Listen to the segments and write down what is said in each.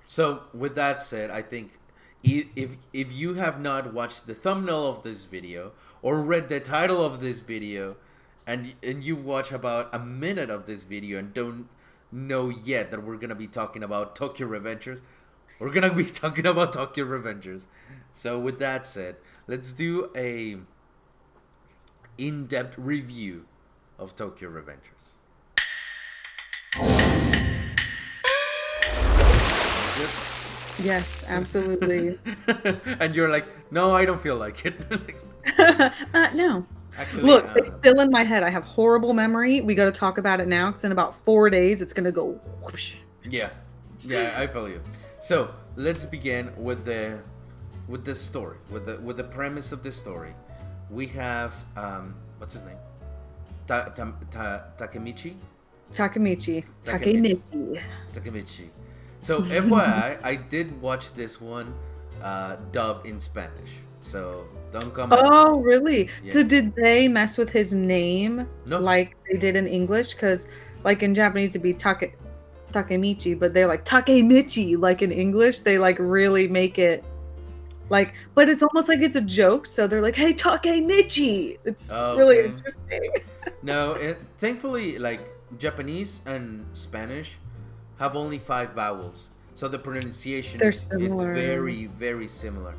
So with that said, I think if you have not watched the thumbnail of this video or read the title of this video, and you watch about a minute of this video and don't know yet that we're gonna be talking about Tokyo Revengers, we're gonna be talking about Tokyo Revengers. So with that said, let's do a in-depth review of Tokyo Revengers. Yes, absolutely. And you're like, no, I don't feel like it. No. Actually, Look, it's still in my head. I have horrible memory. We got to talk about it now because in about 4 days, it's going to go whoosh. Yeah, I feel you. So let's begin with the story, with the premise of the story. We have what's his name? Takemichi. So FYI, I did watch this one dub in Spanish. So don't come. Oh, really? Yeah. So did they mess with his name like they did in English? Because like in Japanese it'd be Takemichi, but they're like Takemichi. Like in English, they like really make it like, but it's almost like it's a joke. So they're like, "Hey, Takemichi." It's really interesting. No, thankfully, like Japanese and Spanish have only 5 vowels, so the pronunciation it's very, very similar.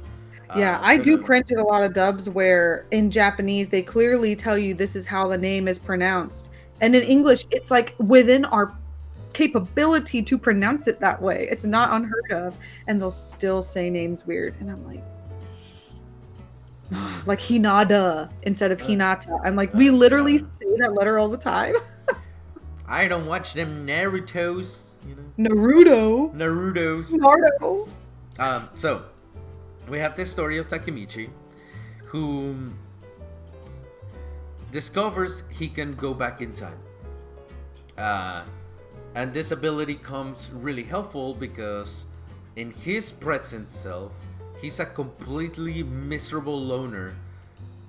Yeah, I do cringe at a lot of dubs where in Japanese they clearly tell you this is how the name is pronounced, and in English it's like within our capability to pronounce it that way. It's not unheard of, and they'll still say names weird, and I'm like Hinata instead of Hinata. I'm like, we literally say that letter all the time. I don't watch them Narutos. Naruto. So we have this story of Takemichi, who discovers he can go back in time. And this ability comes really helpful because in his present self, he's a completely miserable loner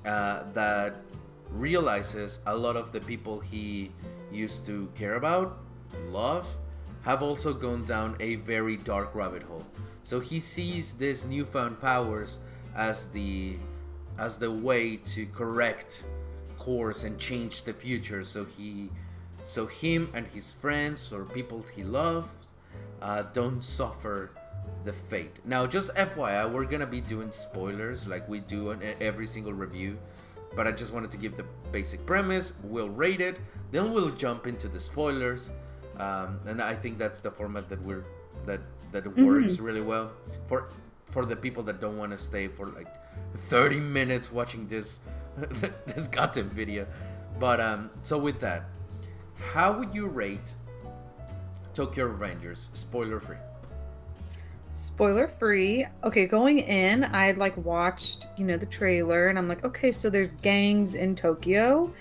that realizes a lot of the people he used to care about, love, have also gone down a very dark rabbit hole. So he sees these newfound powers as the way to correct course and change the future. So him and his friends or people he loves don't suffer the fate. Now, just FYI, we're gonna be doing spoilers like we do on every single review, but I just wanted to give the basic premise. We'll rate it, then we'll jump into the spoilers, and I think that's the format that works really well for the people that don't want to stay for like 30 minutes watching this this goddamn video. But so with that, how would you rate Tokyo Revengers spoiler free? Spoiler free. Okay, going in, I like watched, the trailer, and I'm like, okay, so there's gangs in Tokyo,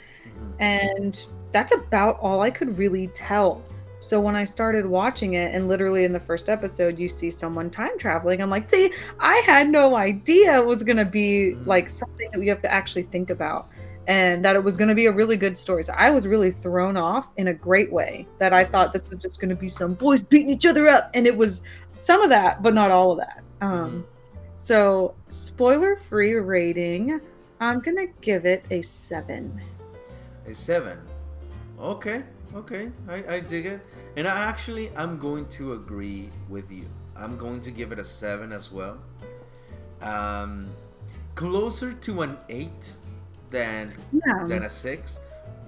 and that's about all I could really tell. So when I started watching it, and literally in the first episode, you see someone time traveling, I'm like, see, I had no idea it was gonna be like something that we have to actually think about, and that it was gonna be a really good story. So I was really thrown off in a great way. That I thought this was just gonna be some boys beating each other up, and it was some of that, but not all of that. So spoiler-free rating, I'm gonna give it a 7. A 7. Okay. I dig it. And I'm going to agree with you. I'm going to give it a 7 as well. Closer to an 8 than a 6.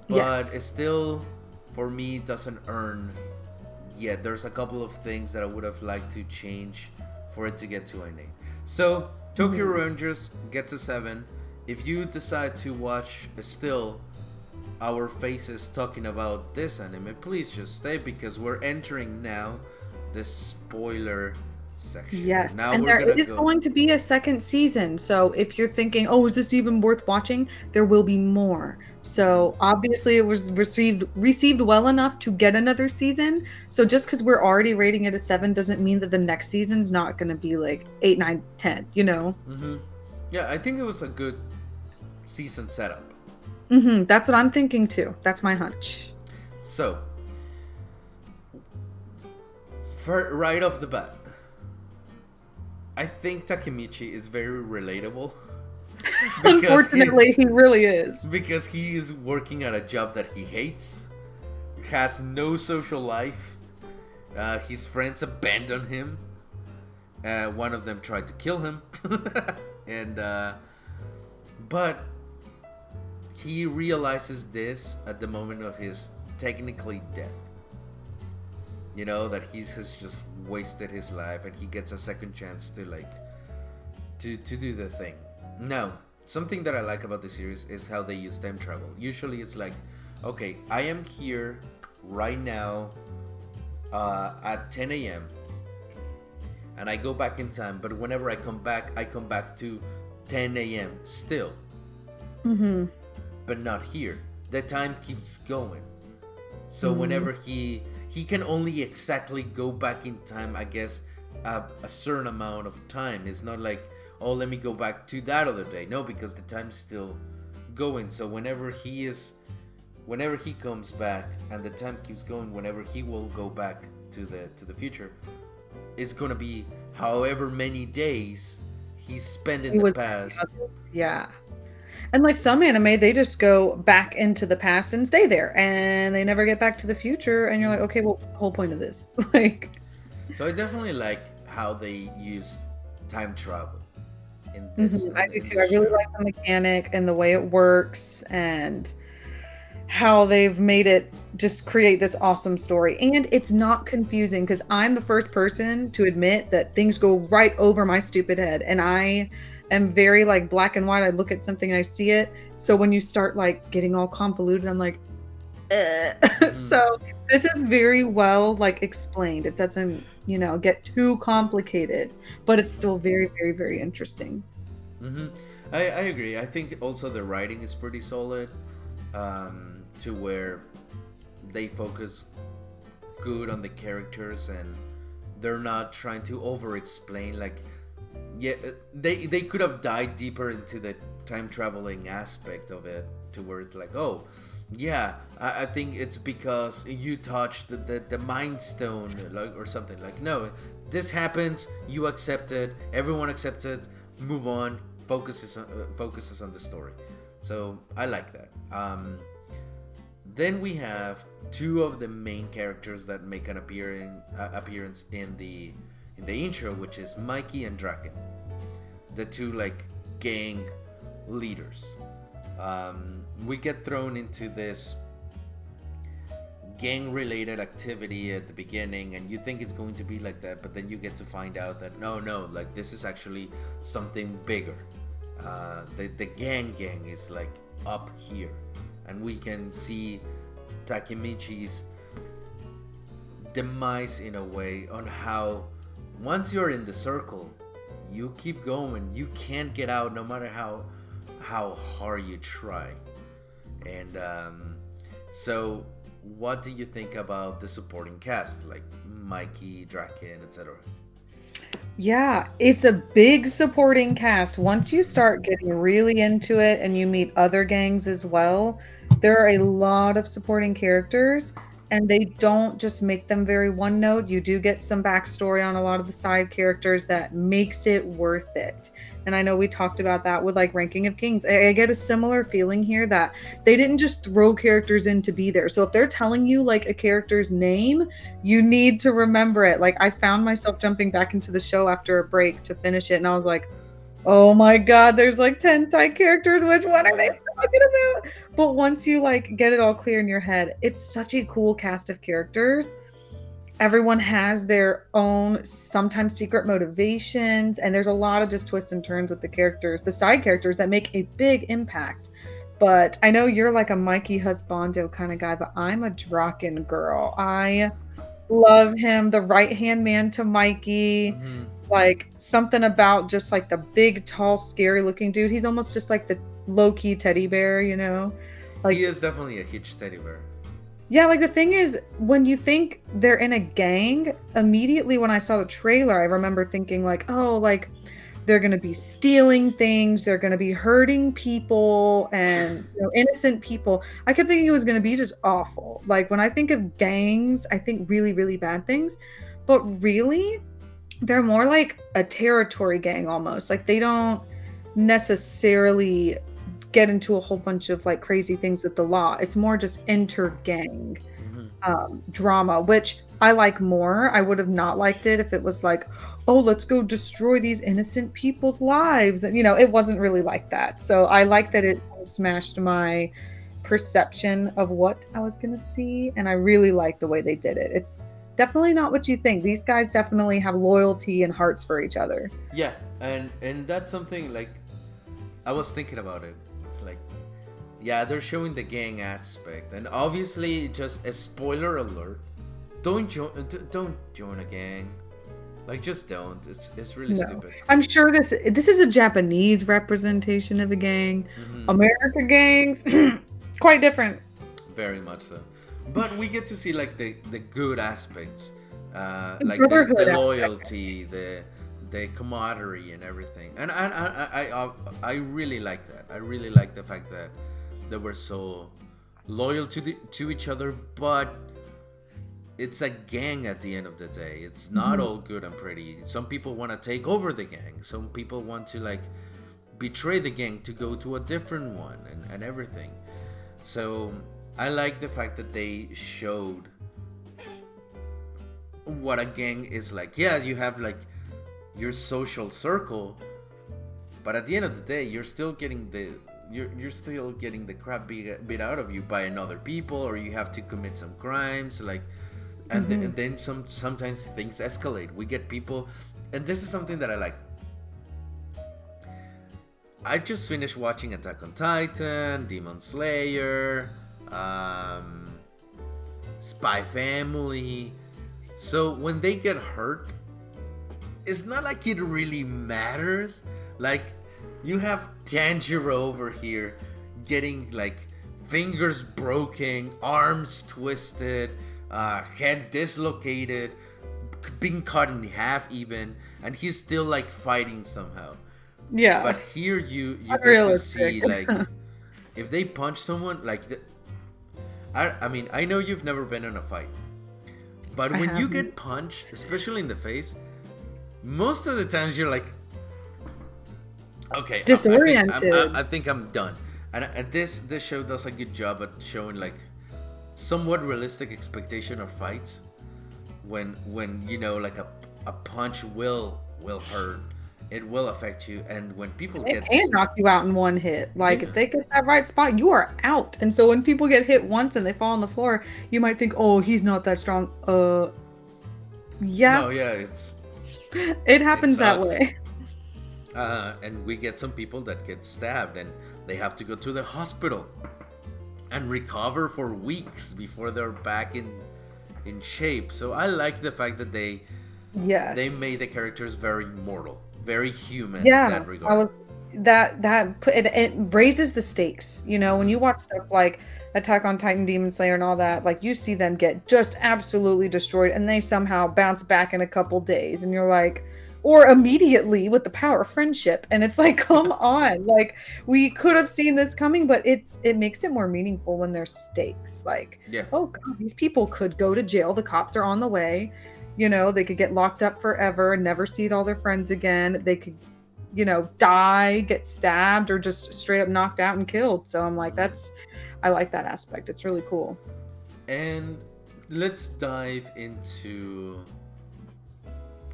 But it still, for me, doesn't earn yet. There's a couple of things that I would have liked to change for it to get to an 8. So Tokyo Revengers gets a 7. If you decide to watch still our faces talking about this anime, please just stay, because we're entering now the spoiler section. Yes, now and there is going to be a second season. So if you're thinking, oh, is this even worth watching? There will be more. So obviously it was received well enough to get another season. So just because we're already rating it a 7 doesn't mean that the next season's not going to be like 8, 9, 10, Yeah, I think it was a good season setup. That's what I'm thinking too. That's my hunch. So, right off the bat, I think Takemichi is very relatable. Unfortunately, he really is. Because he is working at a job that he hates, has no social life. His friends abandon him. One of them tried to kill him, and but he realizes this at the moment of his technically death. You know that he has just wasted his life, and he gets a second chance to to do the thing. Now, something that I like about the series is how they use time travel. Usually, it's like, okay, I am here right now at 10 a.m. and I go back in time, but whenever I come back to 10 a.m. still. Mm-hmm. But not here. The time keeps going. So whenever he can only exactly go back in time, I guess, a certain amount of time. It's not like, oh, let me go back to that other day. No, because the time's still going. So whenever he comes back and the time keeps going, whenever he will go back to the future, it's gonna be however many days he spent in the past. Yeah. And like some anime, they just go back into the past and stay there, and they never get back to the future. And you're like, okay, well, the whole point of this, like. So I definitely like how they use time travel in this. I do too. I really like the mechanic and the way it works, and how they've made it just create this awesome story. And it's not confusing, because I'm the first person to admit that things go right over my stupid head, and I am very like black and white. I look at something and I see it. So when you start like getting all convoluted, I'm like, So this is very well like explained. It doesn't, get too complicated, but it's still very, very, very interesting. I agree. I think also the writing is pretty solid, to where they focus good on the characters, and they're not trying to over explain. Like, yeah, they could have dived deeper into the time traveling aspect of it, to where it's like, oh yeah, I think it's because you touched the mind stone, like, or something. Like, no, this happens, you accept it, everyone accepts it, move on, focuses on the story. So I like that. Then we have two of the main characters that make an appearance in the intro, which is Mikey and Draken, the two like gang leaders. We get thrown into this gang-related activity at the beginning, and you think it's going to be like that, but then you get to find out that no, like this is actually something bigger. The gang is like up here, and we can see Takemichi's demise in a way, on how once you're in the circle, you keep going, you can't get out no matter how hard you try. And so what do you think about the supporting cast, like Mikey, Draken, etc.? Yeah, it's a big supporting cast. Once you start getting really into it and you meet other gangs as well, there are a lot of supporting characters, and they don't just make them very one note. You do get some backstory on a lot of the side characters that makes it worth it. And I know we talked about that with like Ranking of Kings. I get a similar feeling here that they didn't just throw characters in to be there. So if they're telling you like a character's name, you need to remember it. Like, I found myself jumping back into the show after a break to finish it, and I was like, oh my God, there's like 10 side characters. Which one are they talking about? But once you like get it all clear in your head, it's such a cool cast of characters. Everyone has their own, sometimes secret motivations, and there's a lot of just twists and turns with the characters, the side characters, that make a big impact. But I know you're like a Mikey husbando kind of guy, but I'm a Draken girl. I love him, the right-hand man to Mikey. Like, something about just like the big, tall, scary looking dude. He's almost just like the low-key teddy bear, Like, he is definitely a huge teddy bear. Yeah, like the thing is, when you think they're in a gang, immediately when I saw the trailer, I remember thinking like, oh, like they're going to be stealing things, they're going to be hurting people and innocent people. I kept thinking it was going to be just awful. Like, when I think of gangs, I think really, really bad things. But really, they're more like a territory gang almost. Like they don't necessarily get into a whole bunch of like crazy things with the law. It's more just inter-gang Mhm. drama, which I like more. I would have not liked it if it was like, oh, let's go destroy these innocent people's lives. And, it wasn't really like that. So I like that it smashed my perception of what I was going to see. And I really like the way they did it. It's definitely not what you think. These guys definitely have loyalty and hearts for each other. Yeah, and that's something like I was thinking about it. It's like, yeah, they're showing the gang aspect, and obviously, just a spoiler alert: don't join a gang. Like, just don't. It's really No. stupid. I'm sure this is a Japanese representation of a gang. Mm-hmm. America gangs, quite different. Very much so. But we get to see like the good aspects, like Brotherhood the aspect. loyalty, the camaraderie, and everything. And I really like that. I really like the fact that they were so loyal to each other, but it's a gang at the end of the day. It's not all good and pretty. Some people want to take over the gang. Some people want to like betray the gang to go to a different one and everything. So I like the fact that they showed what a gang is like. Yeah, you have like your social circle, but at the end of the day, you're still getting the crap beat out of you by another people, or you have to commit some crimes, like, and then sometimes things escalate. We get people, and this is something that I like. I just finished watching Attack on Titan, Demon Slayer, Spy Family. So when they get hurt, it's not like it really matters. Like, you have Tanjiro over here getting like fingers broken, arms twisted, head dislocated, being cut in half even, and he's still like fighting somehow. Yeah. But here you get to see like if they punch someone like I mean, I know you've never been in a fight, but when you get punched, especially in the face, most of the times you're like, okay, disoriented. I think I'm done. And this show does a good job at showing like somewhat realistic expectation of fights. When like a punch will hurt, it will affect you, and when people It can knock you out in one hit. Like, Yeah. if they get that right spot, you are out. And so when people get hit once and they fall on the floor, you might think, oh, he's not that strong. Yeah. No, yeah, It happens that sucks. way. And we get some people that get stabbed and they have to go to the hospital and recover for weeks before they're back in shape. So I like the fact that they made the characters very mortal, very human in that regard. It raises the stakes. When you watch stuff like Attack on Titan, Demon Slayer, and all that, like, you see them get just absolutely destroyed, and they somehow bounce back in a couple days, and you're like, or immediately with the power of friendship, and it's like, come on, like, we could have seen this coming, but it makes it more meaningful when there's stakes. Like, Yeah. oh God, these people could go to jail. The cops are on the way. They could get locked up forever and never see all their friends again. They could, die, get stabbed, or just straight up knocked out and killed. So I'm like, I like that aspect. It's really cool. And let's dive into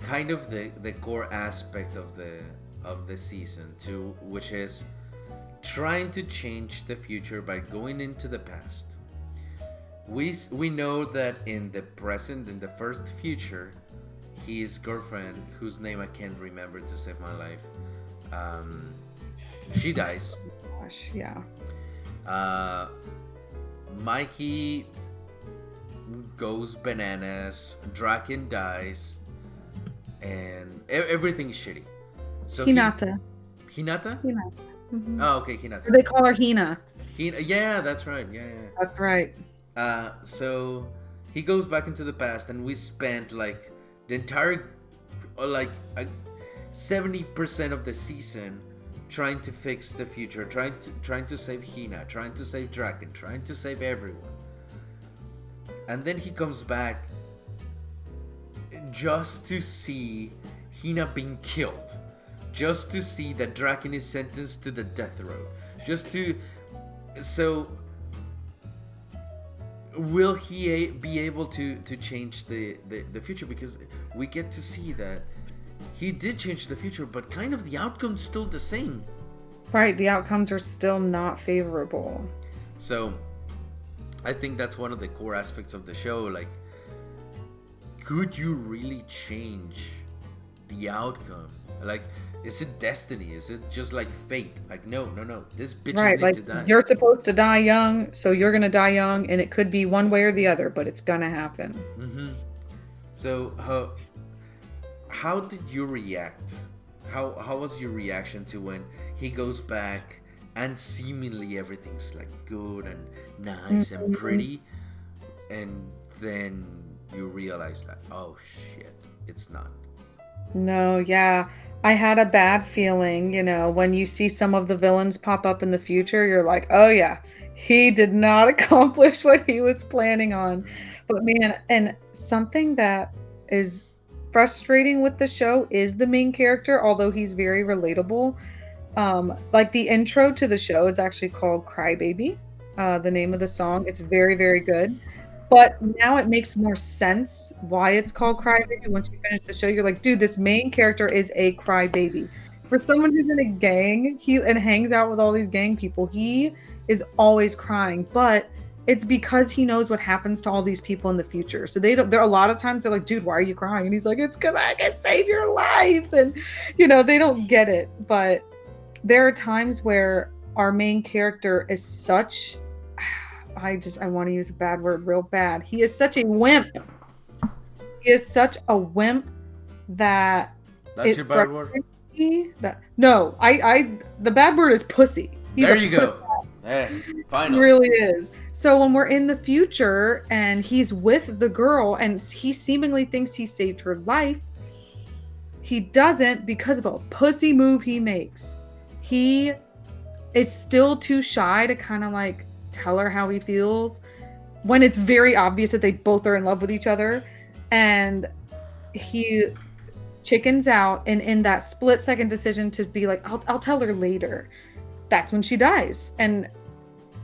kind of the core aspect of the season 2, which is trying to change the future by going into the past. We know that in the present, in the first future, his girlfriend, whose name I can't remember to save my life, she dies. Gosh, yeah. Mikey goes bananas. Draken dies, and everything's shitty. So Hinata. Hinata? Hinata. Mm-hmm. Oh, okay, Hinata. They call her Hina. Yeah, that's right. Yeah. That's right. So he goes back into the past, and we spent like the entire 70% of the season trying to fix the future, trying to save Hina, trying to save Draken, trying to save everyone. And then he comes back just to see Hina being killed just to see that Draken is sentenced to the death row. Just to... So... Will he be able to change the future? Because we get to see that he did change the future, but kind of the outcome's still the same. Right, the outcomes are still not favorable. So, I think that's one of the core aspects of the show. Like, could you really change the outcome? Like, is it destiny? Is it just like fate? Like, no. This bitch Right, need like to die. you're supposed to die young, so you're gonna die young, and it could be one way or the other, but it's gonna happen. Mm-hmm. So, how did you react? How was your reaction to when he goes back and seemingly everything's like good and nice and pretty, and then you realize that, oh shit, it's not. No, yeah. I had a bad feeling, when you see some of the villains pop up in the future, you're like, oh yeah, he did not accomplish what he was planning on. But man, and something that is frustrating with the show is the main character, although he's very relatable. Like the intro to the show is actually called Crybaby, the name of the song. It's very, very good. But now it makes more sense why it's called Crybaby. Once you finish the show, you're like, dude, this main character is a crybaby. For someone who's in a gang, and hangs out with all these gang people, he is always crying. But it's because he knows what happens to all these people in the future. So there a lot of times they're like, dude, why are you crying? And he's like, it's because I can save your life. And they don't get it. But there are times where our main character is such... I want to use a bad word real bad. He is such a wimp. He is such a wimp that... That's your bad word? No, the bad word is pussy. There you go. Hey, finally. He really is. So when we're in the future and he's with the girl and he seemingly thinks he saved her life, he doesn't because of a pussy move he makes. He is still too shy to kind of like tell her how he feels when it's very obvious that they both are in love with each other, and he chickens out, and in that split-second decision to be like, I'll tell her later, that's when she dies. And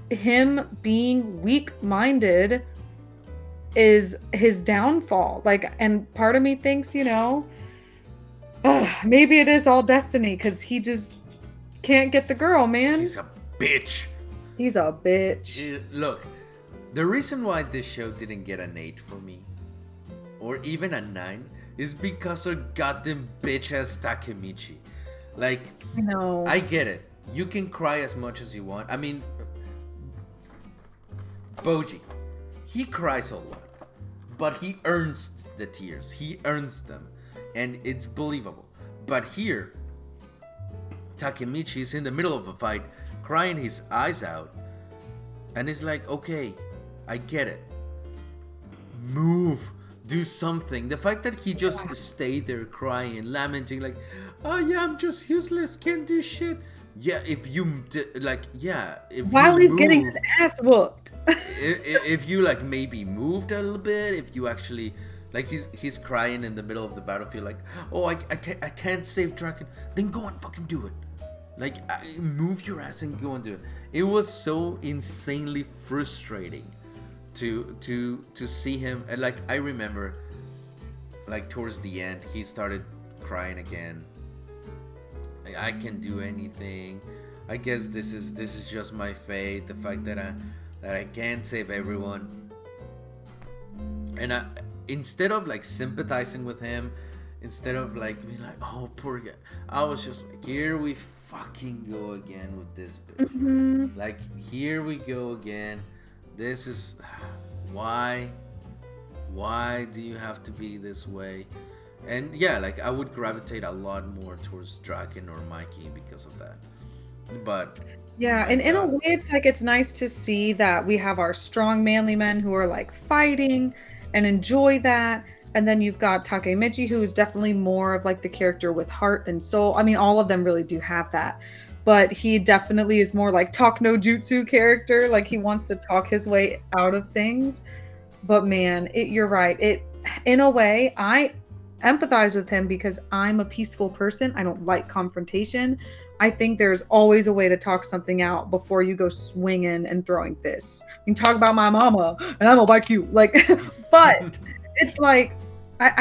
him being weak-minded is his downfall. Like, and part of me thinks, maybe it is all destiny because he just can't get the girl, man. He's a bitch. He's a bitch. Look, the reason why this show didn't get an 8 for me, or even a 9, is because of goddamn bitch ass Takemichi. Like, No. I get it. You can cry as much as you want. I mean, Boji, he cries a lot, but he earns the tears. He earns them, and it's believable. But here, Takemichi is in the middle of a fight, crying his eyes out, and it's like, okay, I get it. Move, do something. The fact that he just stayed there crying, lamenting, like, oh yeah, I'm just useless, can't do shit. Yeah, if you while he's getting his ass whooped. if you like maybe moved a little bit, if you actually like he's crying in the middle of the battlefield, like, oh I can't save Draken, then go and fucking do it. Like, move your ass and go and do it. It was so insanely frustrating to see him. And like, I remember, like, towards the end, he started crying again. Like, I can do anything. I guess this is just my fate. The fact that I can't save everyone. And instead of like sympathizing with him, instead of like being like, oh poor guy, I was just like, here we fucking go again with this bitch. Mm-hmm. Like, here we go again. This is why do you have to be this way? And yeah, like, I would gravitate a lot more towards Draken or Mikey because of that. But yeah, and in a way, it's like, it's nice to see that we have our strong manly men who are like fighting and enjoy that. And then you've got Takemichi, who's definitely more of like the character with heart and soul. I mean, all of them really do have that. But he definitely is more like talk no jutsu character. Like, he wants to talk his way out of things. But man, you're right. In a way, empathize with him because I'm a peaceful person. I don't like confrontation. I think there's always a way to talk something out before you go swinging and throwing fists. You can talk about my mama and I'm gonna bite you. Like, but it's like,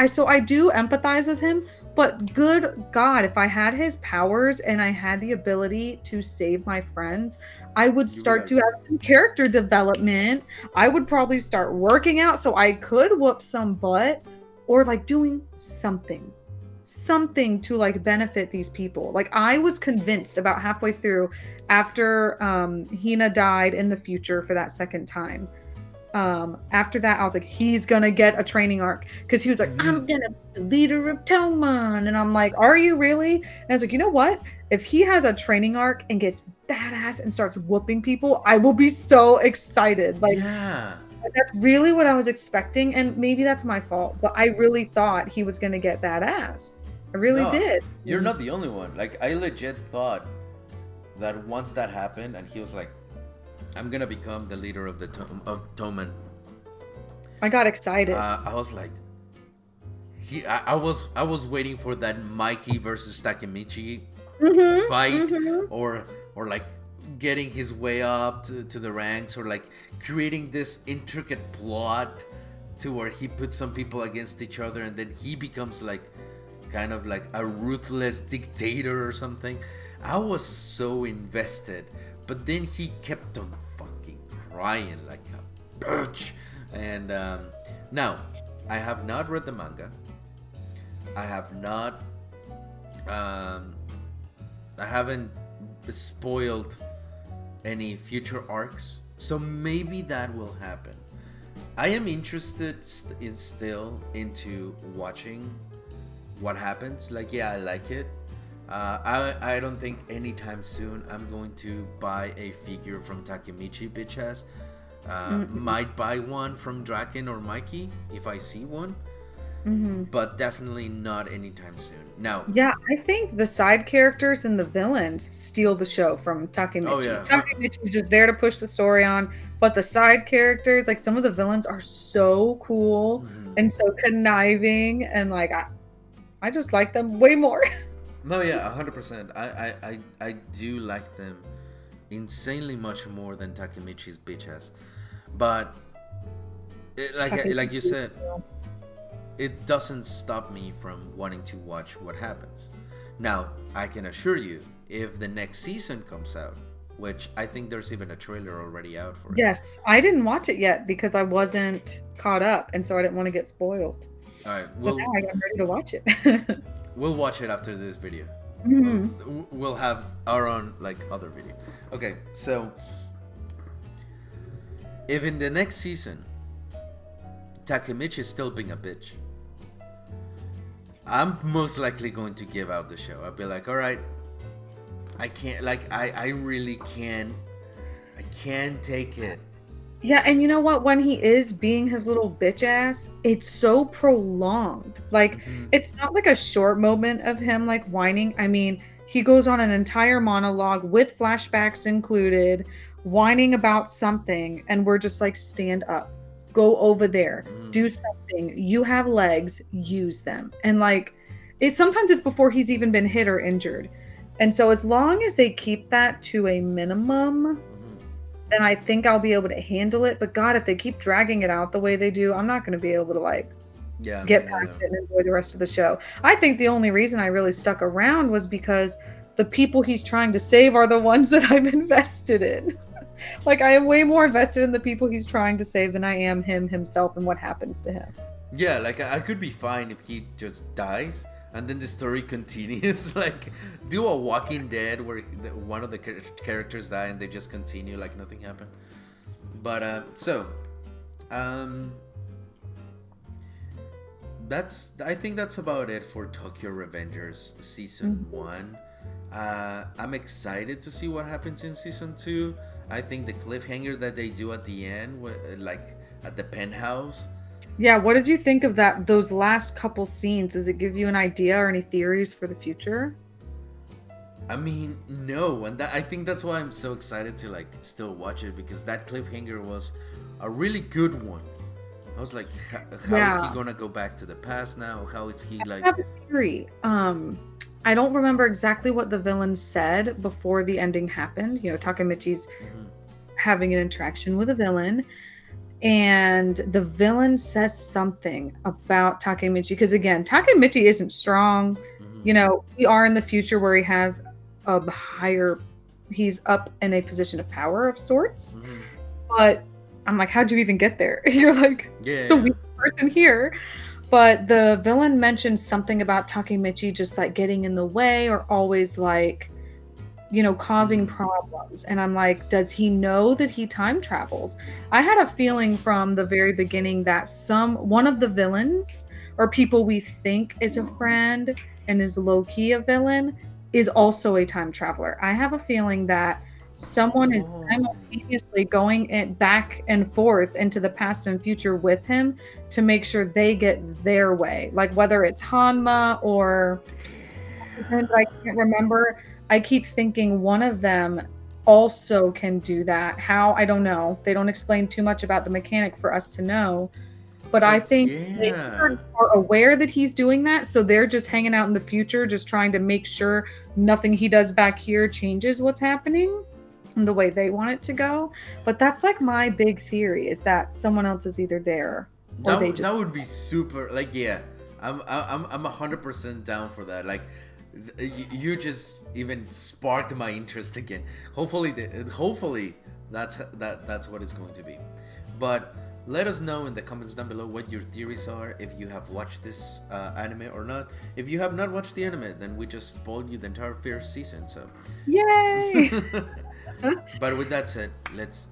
so I do empathize with him, but good God, if I had his powers and I had the ability to save my friends, I would start to have some character development. I would probably start working out so I could whoop some butt, or like doing something to like benefit these people. Like, I was convinced about halfway through, after Hina died in the future for that second time. After that, I was like, he's gonna get a training arc, because he was like, I'm gonna be the leader of Toman, and I'm like, are you really? And I was like, you know what? If he has a training arc and gets badass and starts whooping people, I will be so excited. Like, Yeah. that's really what I was expecting, and maybe that's my fault, but I really thought he was gonna get badass. I really did. You're not the only one. Like, I legit thought that once that happened, and he was like, I'm gonna become the leader of the Toman. I got excited. I was like, I was waiting for that Mikey versus Takemichi fight, or like getting his way up to the ranks, or like creating this intricate plot to where he puts some people against each other, and then he becomes like kind of like a ruthless dictator or something. I was so invested, but then he kept on fucking crying like a bitch. And now, I have not read the manga. I have not I haven't spoiled any future arcs, so maybe that will happen. I am interested still into watching what happens. Like, yeah, I like it. I don't think anytime soon I'm going to buy a figure from Takemichi, bitch ass. Might buy one from Draken or Mikey if I see one. But definitely not anytime soon. Now, yeah, I think the side characters and the villains steal the show from Takemichi. Oh, yeah. Takemichi's just there to push the story on, but the side characters, like some of the villains, are so cool and so conniving, and like I just like them way more. No, yeah, 100%. I do like them insanely much more than Takemichi's bitch ass. But like you said, it doesn't stop me from wanting to watch what happens. Now, I can assure you, if the next season comes out, which I think there's even a trailer already out for it. Yes, I didn't watch it yet because I wasn't caught up, and so I didn't want to get spoiled. All right, So now I'm ready to watch it. We'll watch it after this video. We'll have our own like other video. Okay, so if in the next season Takemichi is still being a bitch, I'm most likely going to give out the show. I'll be like, all right, I can't, like, I really can't, I can't take it. Yeah, and you know what? When he is being his little bitch ass, it's so prolonged. Like, it's not like a short moment of him like whining. I mean, he goes on an entire monologue with flashbacks included, whining about something, and we're just like, stand up, go over there, do something. You have legs, use them. And like, sometimes it's before he's even been hit or injured. And so as long as they keep that to a minimum, then I think I'll be able to handle it. But God, if they keep dragging it out the way they do, I'm not going to be able to like get past it and enjoy the rest of the show. I think the only reason I really stuck around was because the people he's trying to save are the ones that I'm invested in. Like, I am way more invested in the people he's trying to save than I am him himself and what happens to him. Yeah, like, I could be fine if he just dies and then the story continues. Like, do a Walking Dead where one of the characters die and they just continue like nothing happened. But I think that's about it for Tokyo Revengers season 1. I'm excited to see what happens in season 2. I think the cliffhanger that they do at the end, like at the penthouse. Yeah, what did you think of that? Those last couple scenes, does it give you an idea or any theories for the future? I mean, no, and I think that's why I'm so excited to like still watch it, because that cliffhanger was a really good one. I was like, how is Yeah. he gonna go back to the past now? How is he I like? have a theory. I don't remember exactly what the villain said before the ending happened. Takemichi's Mhm. having an interaction with a villain, and the villain says something about Takemichi because again, Takemichi isn't strong. Mhm. We are in the future where he has a higher, he's up in a position of power of sorts. Mhm. But I'm like, how'd you even get there? You're like Yeah, the yeah. weak person here. But the villain mentioned something about Takemichi just like getting in the way or always like, causing Mhm. problems. And I'm like, does he know that he time travels? I had a feeling from the very beginning that one of the villains or people we think is a friend and is low key a villain is also a time traveler. I have a feeling that someone is Oh. simultaneously going back and forth into the past and future with him to make sure they get their way. Like whether it's Hanma or and I can't remember. I keep thinking one of them also can do that. How? I don't know. They don't explain too much about the mechanic for us to know. But I But think they yeah. are aware that he's doing that. So they're just hanging out in the future, just trying to make sure nothing he does back here changes what's happening and the way they want it to go. But that's like my big theory is that someone else is either there or they just. That would be super. Like, yeah, I'm 100% down for that. Like, you just even sparked my interest again. Hopefully that's what it's going to be. But let us know in the comments down below what your theories are. If you have watched this anime or not. If you have not watched the anime, then we just spoiled you the entire first season. So. Yay! But with that said, let's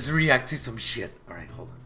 react to some shit. All right, hold on.